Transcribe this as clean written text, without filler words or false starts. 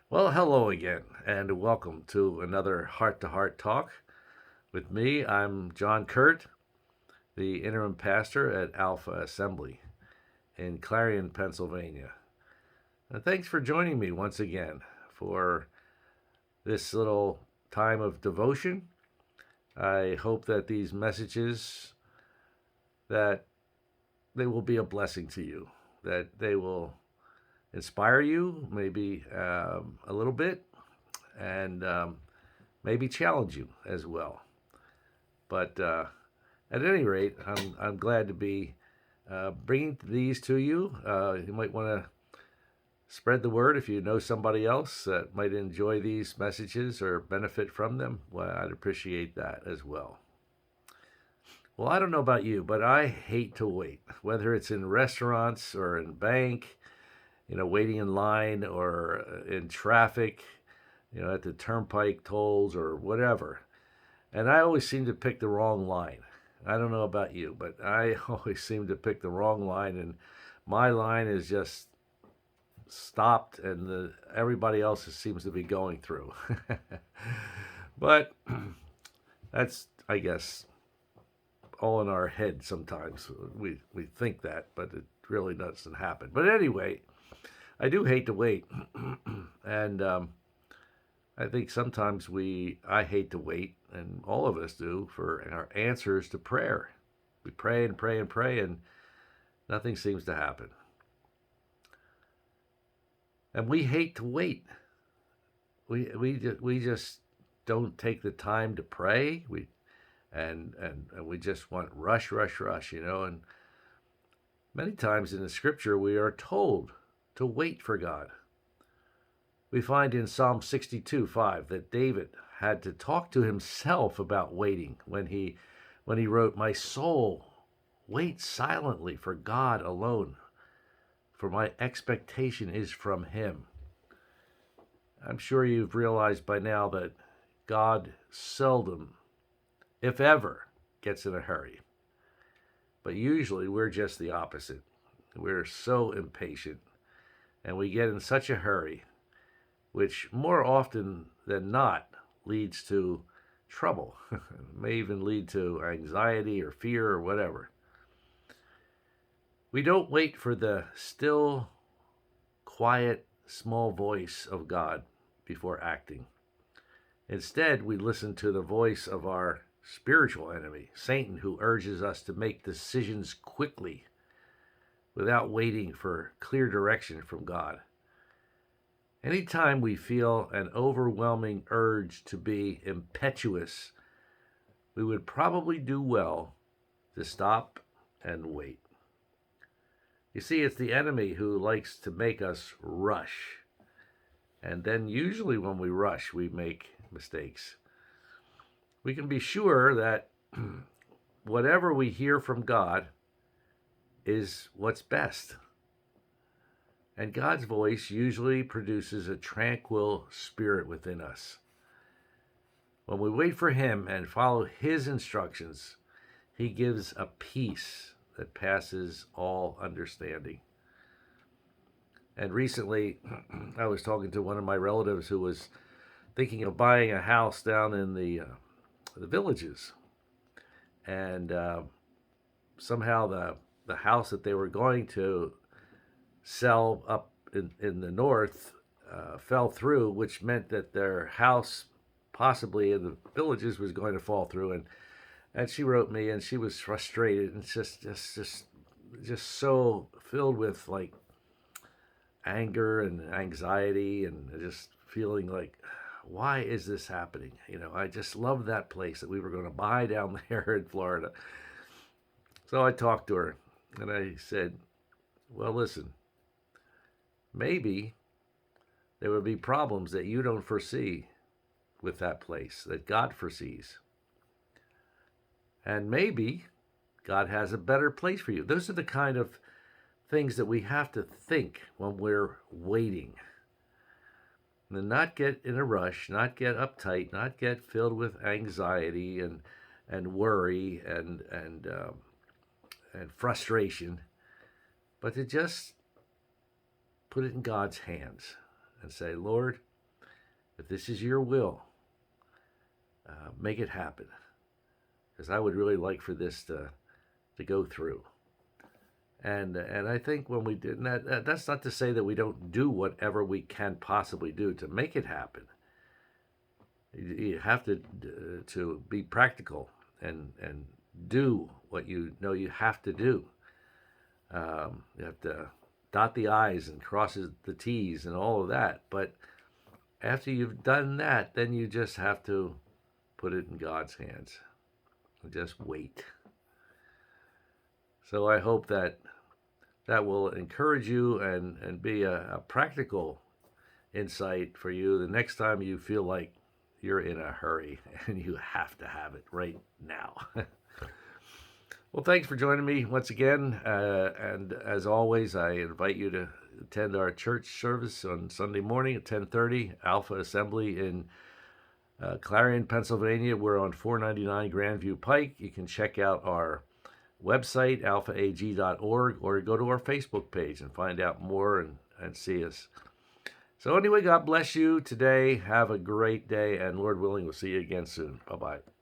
Well, hello again, and welcome to another Heart to Heart talk with me. I'm John Kuert, the interim pastor at Alpha Assembly in Clarion, Pennsylvania. And thanks for joining me once again for this little time of devotion. I hope that these messages that they will be a blessing to you, that they will inspire you, maybe a little bit, and maybe challenge you as well. But at any rate, I'm glad to be bringing these to you. You might want to spread the word if you know somebody else that might enjoy these messages or benefit from them. Well, I'd appreciate that as well. Well, I don't know about you, but I hate to wait, whether it's in restaurants or in bank, waiting in line or in traffic, at the turnpike tolls or whatever. And I always seem to pick the wrong line. I don't know about you, but I always seem to pick the wrong line, and my line is just stopped, and everybody else seems to be going through. But that's, I guess, all in our head sometimes. We think that, but it really doesn't happen. But anyway, I do hate to wait, and I think sometimes I hate to wait, and all of us do, for our answers to prayer. We pray and pray and pray, and nothing seems to happen. And we hate to wait. We just don't take the time to pray. And we just want rush, rush, rush, And many times in the scripture, we are told to wait for God. We find in Psalm 62:5 that David had to talk to himself about waiting when he wrote, "My soul waits silently for God alone, for my expectation is from him." I'm sure you've realized by now that God seldom, if ever, gets in a hurry. But usually we're just the opposite. We're so impatient, and we get in such a hurry, which more often than not leads to trouble. It may even lead to anxiety or fear or whatever. We don't wait for the still, quiet, small voice of God before acting. Instead, we listen to the voice of our spiritual enemy, Satan, who urges us to make decisions quickly without waiting for clear direction from God. Anytime we feel an overwhelming urge to be impetuous, we would probably do well to stop and wait. You see, it's the enemy who likes to make us rush. And then usually when we rush, we make mistakes. We can be sure that whatever we hear from God is what's best. And God's voice usually produces a tranquil spirit within us. When we wait for Him and follow His instructions, He gives a peace that passes all understanding. And recently, I was talking to one of my relatives who was thinking of buying a house down in the villages. And somehow the house that they were going to sell up in the north fell through, which meant that their house possibly in the villages was going to fall through. And she wrote me, and she was frustrated and just so filled with like anger and anxiety and just feeling like, why is this happening? I just love that place that we were going to buy down there in Florida. So I talked to her and I said, well, listen, maybe there would be problems that you don't foresee with that place that God foresees. And maybe God has a better place for you. Those are the kind of things that we have to think when we're waiting. And not get in a rush, not get uptight, not get filled with anxiety and worry and frustration, but to just put it in God's hands and say, Lord, If this is your will, make it happen. Because I would really like for this to go through. And I think when we did that's not to say that we don't do whatever we can possibly do to make it happen. You have to be practical and do what you know you have to do. You have to dot the I's and cross the T's and all of that. But after you've done that, then you just have to put it in God's hands and just wait. So I hope that will encourage you and be a practical insight for you the next time you feel like you're in a hurry and you have to have it right now. Well, thanks for joining me once again. And as always, I invite you to attend our church service on Sunday morning at 10:30, Alpha Assembly in Clarion, Pennsylvania. We're on 499 Grandview Pike. You can check out our website, alphaag.org, or go to our Facebook page and find out more and see us. So anyway, God bless you today. Have a great day, and Lord willing, we'll see you again soon. Bye-bye.